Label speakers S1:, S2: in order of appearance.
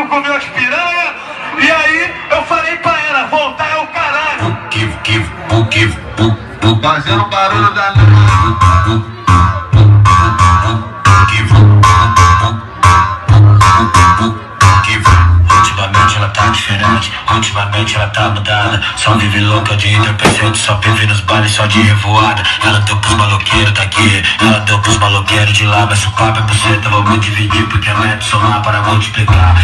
S1: não comeu as piranha. E aí eu falei pra ela, voltar é o caralho.
S2: Fazendo barulho da
S3: Ultimamente ela tá diferente, ultimamente ela tá mudada. Só vive louca de entorpecente, só vive nos bailes só de revoada. Ela deu pros maloqueiros daqui, ela deu pros maloqueiros de lá. Mas o papo é buceta, vamos dividir porque a meta é somar para multiplicar.